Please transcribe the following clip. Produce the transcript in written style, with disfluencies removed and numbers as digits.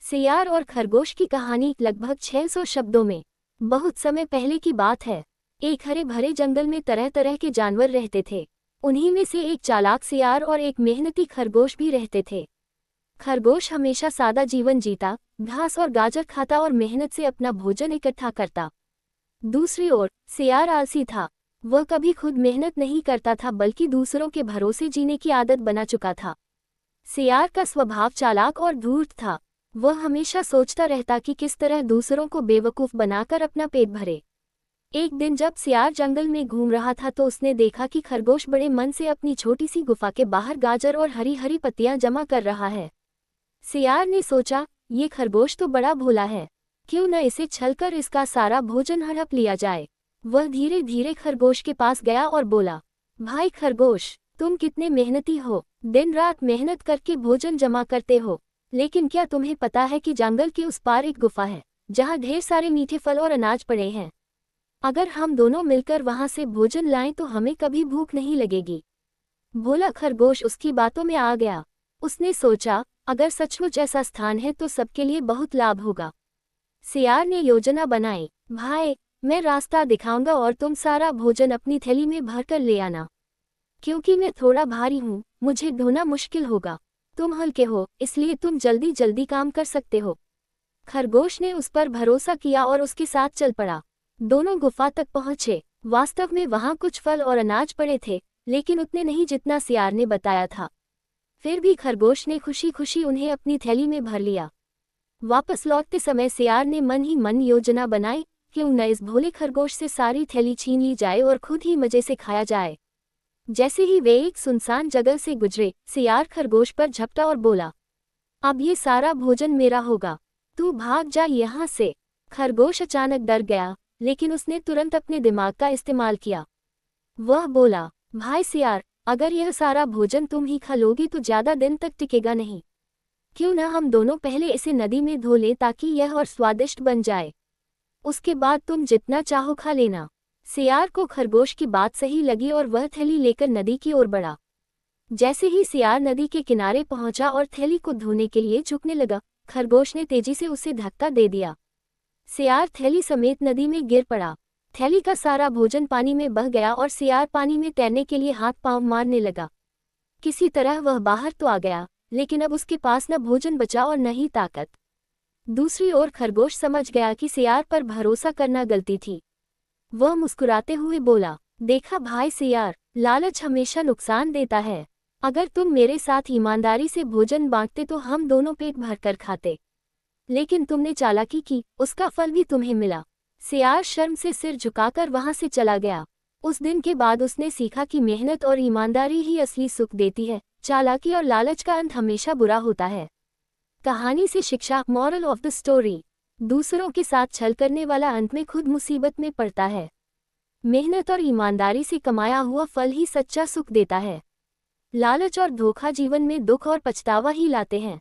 सियार और खरगोश की कहानी लगभग 600 शब्दों में। बहुत समय पहले की बात है। एक हरे भरे जंगल में तरह तरह के जानवर रहते थे। उन्हीं में से एक चालाक सियार और एक मेहनती खरगोश भी रहते थे। खरगोश हमेशा सादा जीवन जीता, घास और गाजर खाता और मेहनत से अपना भोजन इकट्ठा करता। दूसरी ओर सियार आलसी था। वह कभी खुद मेहनत नहीं करता था बल्कि दूसरों के भरोसे जीने की आदत बना चुका था। सियार का स्वभाव चालाक और धूर्त था। वह हमेशा सोचता रहता कि किस तरह दूसरों को बेवकूफ़ बनाकर अपना पेट भरे। एक दिन जब सियार जंगल में घूम रहा था तो उसने देखा कि खरगोश बड़े मन से अपनी छोटी सी गुफा के बाहर गाजर और हरी हरी पत्तियां जमा कर रहा है। सियार ने सोचा, ये खरगोश तो बड़ा भोला है, क्यों न इसे छलकर इसका सारा भोजन हड़प लिया जाए। वह धीरे धीरे खरगोश के पास गया और बोला, भाई खरगोश, तुम कितने मेहनती हो, दिन रात मेहनत करके भोजन जमा करते हो, लेकिन क्या तुम्हें पता है कि जंगल के उस पार एक गुफा है जहाँ ढेर सारे मीठे फल और अनाज पड़े हैं। अगर हम दोनों मिलकर वहां से भोजन लाएं तो हमें कभी भूख नहीं लगेगी। भोला खरगोश उसकी बातों में आ गया। उसने सोचा, अगर सचमुच ऐसा स्थान है तो सबके लिए बहुत लाभ होगा। सियार ने योजना बनाई, भाई मैं रास्ता दिखाऊंगा और तुम सारा भोजन अपनी थैली में भरकर ले आना। क्योंकि मैं थोड़ा भारी हूँ, मुझे ढोना मुश्किल होगा। तुम हल्के हो, इसलिए तुम जल्दी जल्दी काम कर सकते हो। खरगोश ने उस पर भरोसा किया और उसके साथ चल पड़ा। दोनों गुफा तक पहुंचे। वास्तव में वहां कुछ फल और अनाज पड़े थे, लेकिन उतने नहीं जितना सियार ने बताया था। फिर भी खरगोश ने खुशी खुशी उन्हें अपनी थैली में भर लिया। वापस लौटते समय सियार ने मन ही मन योजना बनाई, क्यों न इस भोले खरगोश से सारी थैली छीन ली जाए और खुद ही मजे से खाया जाए। जैसे ही वे एक सुनसान जगह से गुजरे, सियार खरगोश पर झपटा और बोला, अब ये सारा भोजन मेरा होगा, तू भाग जा यहाँ से। खरगोश अचानक डर गया, लेकिन उसने तुरंत अपने दिमाग का इस्तेमाल किया। वह बोला, भाई सियार, अगर यह सारा भोजन तुम ही खा लोगी तो ज्यादा दिन तक टिकेगा नहीं। क्यों न हम दोनों पहले इसे नदी में धो लें ताकि यह और स्वादिष्ट बन जाए। उसके बाद तुम जितना चाहो खा लेना। सियार को खरगोश की बात सही लगी और वह थैली लेकर नदी की ओर बढ़ा। जैसे ही सियार नदी के किनारे पहुंचा और थैली को धोने के लिए झुकने लगा, खरगोश ने तेजी से उसे धक्का दे दिया। सियार थैली समेत नदी में गिर पड़ा। थैली का सारा भोजन पानी में बह गया और सियार पानी में तैरने के लिए हाथ पांव मारने लगा। किसी तरह वह बाहर तो आ गया, लेकिन अब उसके पास न भोजन बचा और न ही ताकत। दूसरी ओर खरगोश समझ गया कि सियार पर भरोसा करना गलती थी। वह मुस्कुराते हुए बोला, देखा भाई सियार, लालच हमेशा नुकसान देता है। अगर तुम मेरे साथ ईमानदारी से भोजन बांटते तो हम दोनों पेट भरकर खाते, लेकिन तुमने चालाकी की, उसका फल भी तुम्हें मिला। सियार शर्म से सिर झुकाकर वहां से चला गया। उस दिन के बाद उसने सीखा कि मेहनत और ईमानदारी ही असली सुख देती है। चालाकी और लालच का अंत हमेशा बुरा होता है। कहानी से शिक्षा, मॉरल ऑफ द स्टोरी, दूसरों के साथ छल करने वाला अंत में खुद मुसीबत में पड़ता है। मेहनत और ईमानदारी से कमाया हुआ फल ही सच्चा सुख देता है। लालच और धोखा जीवन में दुख और पछतावा ही लाते हैं।